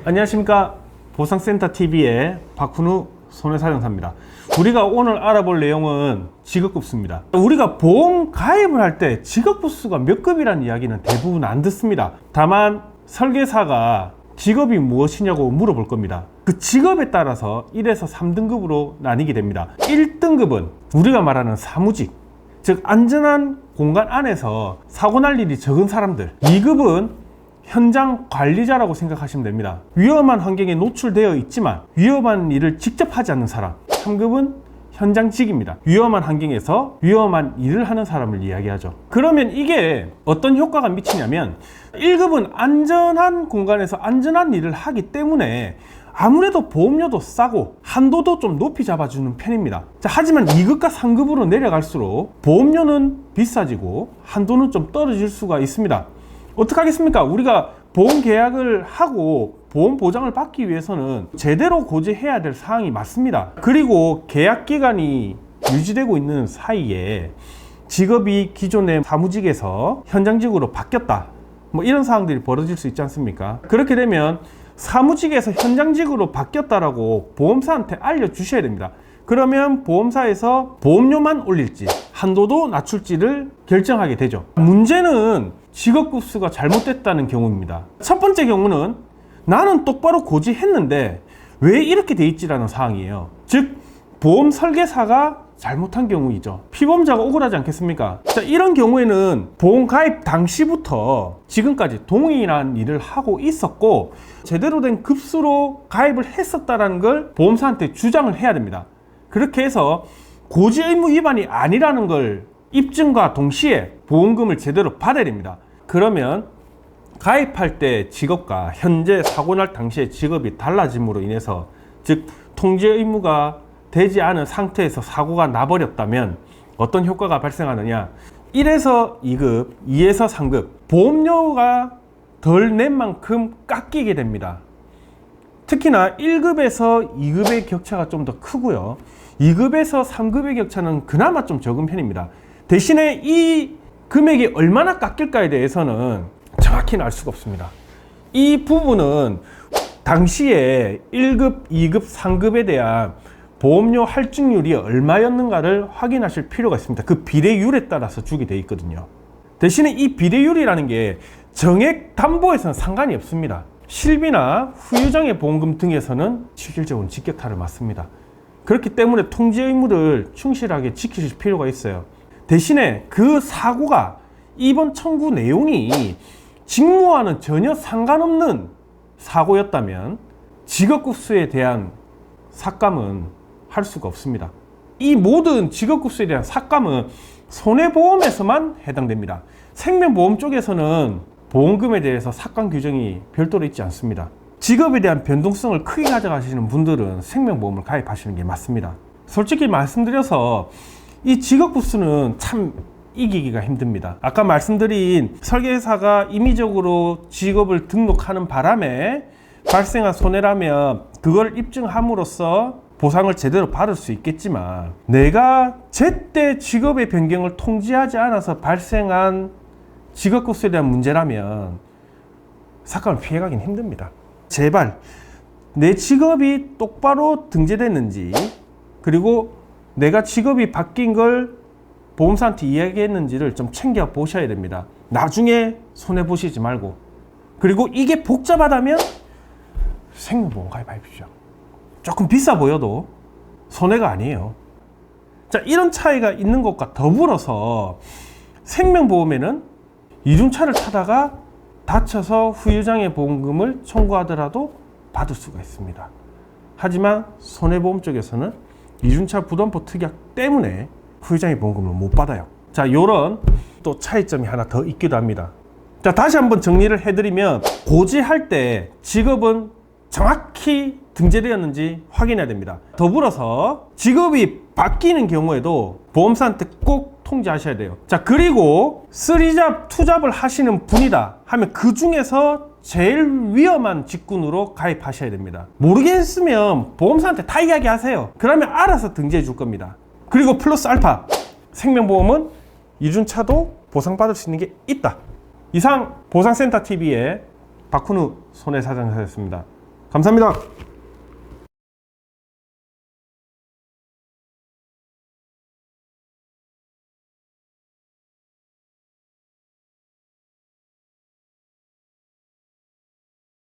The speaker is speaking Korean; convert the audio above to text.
안녕하십니까. 보상센터TV의 박훈우 손해사정사입니다. 우리가 오늘 알아볼 내용은 직업급수입니다. 우리가 보험 가입을 할 때 직업급수가 몇 급이라는 이야기는 대부분 안 듣습니다. 다만 설계사가 직업이 무엇이냐고 물어볼 겁니다. 그 직업에 따라서 1에서 3등급으로 나뉘게 됩니다. 1등급은 우리가 말하는 사무직, 즉 안전한 공간 안에서 사고 날 일이 적은 사람들. 2급은 현장 관리자라고 생각하시면 됩니다. 위험한 환경에 노출되어 있지만 위험한 일을 직접 하지 않는 사람. 3급은 현장직입니다. 위험한 환경에서 위험한 일을 하는 사람을 이야기하죠. 그러면 이게 어떤 효과가 미치냐면 1급은 안전한 공간에서 안전한 일을 하기 때문에 아무래도 보험료도 싸고 한도도 좀 높이 잡아주는 편입니다. 자, 하지만 2급과 3급으로 내려갈수록 보험료는 비싸지고 한도는 좀 떨어질 수가 있습니다. 어떡하겠습니까? 우리가 보험 계약을 하고 보험 보장을 받기 위해서는 제대로 고지해야 될 사항이 맞습니다. 그리고 계약 기간이 유지되고 있는 사이에 직업이 기존의 사무직에서 현장직으로 바뀌었다, 뭐 이런 사항들이 벌어질 수 있지 않습니까? 그렇게 되면 사무직에서 현장직으로 바뀌었다라고 보험사한테 알려주셔야 됩니다. 그러면 보험사에서 보험료만 올릴지 한도도 낮출지를 결정하게 되죠. 문제는 직업급수가 잘못됐다는 경우입니다. 첫 번째 경우는 나는 똑바로 고지했는데 왜 이렇게 돼 있지라는 사항이에요. 즉 보험 설계사가 잘못한 경우이죠. 피보험자가 억울하지 않겠습니까? 자, 이런 경우에는 보험 가입 당시부터 지금까지 동일한 일을 하고 있었고 제대로 된 급수로 가입을 했었다는 걸 보험사한테 주장을 해야 됩니다. 그렇게 해서 고지 의무 위반이 아니라는 걸 입증과 동시에 보험금을 제대로 받아야 됩니다. 그러면 가입할 때 직업과 현재 사고 날 당시의 직업이 달라짐으로 인해서, 즉 통지 의무가 되지 않은 상태에서 사고가 나버렸다면 어떤 효과가 발생하느냐. 1에서 2급, 2에서 3급 보험료가 덜 낸 만큼 깎이게 됩니다. 특히나 1급에서 2급의 격차가 좀 더 크고요. 2급에서 3급의 격차는 그나마 좀 적은 편입니다. 대신에 이 금액이 얼마나 깎일까에 대해서는 정확히는 알 수가 없습니다. 이 부분은 당시에 1급, 2급, 3급에 대한 보험료 할증률이 얼마였는가를 확인하실 필요가 있습니다. 그 비례율에 따라서 주게 돼 있거든요. 대신에 이 비례율이라는 게 정액 담보에서는 상관이 없습니다. 실비나 후유장애 보험금 등에서는 실질적으로 직격타를 맞습니다. 그렇기 때문에 통지 의무를 충실하게 지키실 필요가 있어요. 대신에 그 사고가 입원 청구 내용이 직무와는 전혀 상관없는 사고였다면 직업급수에 대한 삭감은 할 수가 없습니다. 이 모든 직업급수에 대한 삭감은 손해보험에서만 해당됩니다. 생명보험 쪽에서는 보험금에 대해서 삭감 규정이 별도로 있지 않습니다. 직업에 대한 변동성을 크게 가져가시는 분들은 생명보험을 가입하시는 게 맞습니다. 솔직히 말씀드려서 이 직업급수는 참 이기기가 힘듭니다. 아까 말씀드린 설계사가 임의적으로 직업을 등록하는 바람에 발생한 손해라면 그걸 입증함으로써 보상을 제대로 받을 수 있겠지만, 내가 제때 직업의 변경을 통지하지 않아서 발생한 직업급수에 대한 문제라면 삭감을 피해가긴 힘듭니다. 제발 내 직업이 똑바로 등재됐는지, 그리고 내가 직업이 바뀐 걸 보험사한테 이야기했는지를 좀 챙겨 보셔야 됩니다. 나중에 손해 보시지 말고. 그리고 이게 복잡하다면 생명보험 가입하십시오. 조금 비싸 보여도 손해가 아니에요. 자, 이런 차이가 있는 것과 더불어서 생명보험에는 이륜차를 타다가 다쳐서 후유장애 보험금을 청구하더라도 받을 수가 있습니다. 하지만 손해보험 쪽에서는 이륜차 부담보 특약 때문에 후유장애 보험금을 못 받아요. 자, 요런 또 차이점이 하나 더 있기도 합니다. 자, 다시 한번 정리를 해드리면 고지할 때 직업은 정확히 등재되었는지 확인해야 됩니다. 더불어서 직업이 바뀌는 경우에도 보험사한테 꼭 통지하셔야 돼요. 자, 그리고 3잡, 2잡을 하시는 분이다 하면 그 중에서 제일 위험한 직군으로 가입하셔야 됩니다. 모르겠으면 보험사한테 다 이야기하세요. 그러면 알아서 등재해 줄 겁니다. 그리고 플러스 알파, 생명보험은 이륜차도 보상받을 수 있는 게 있다. 이상 보상센터TV의 박훈우 손해사정사였습니다. 감사합니다.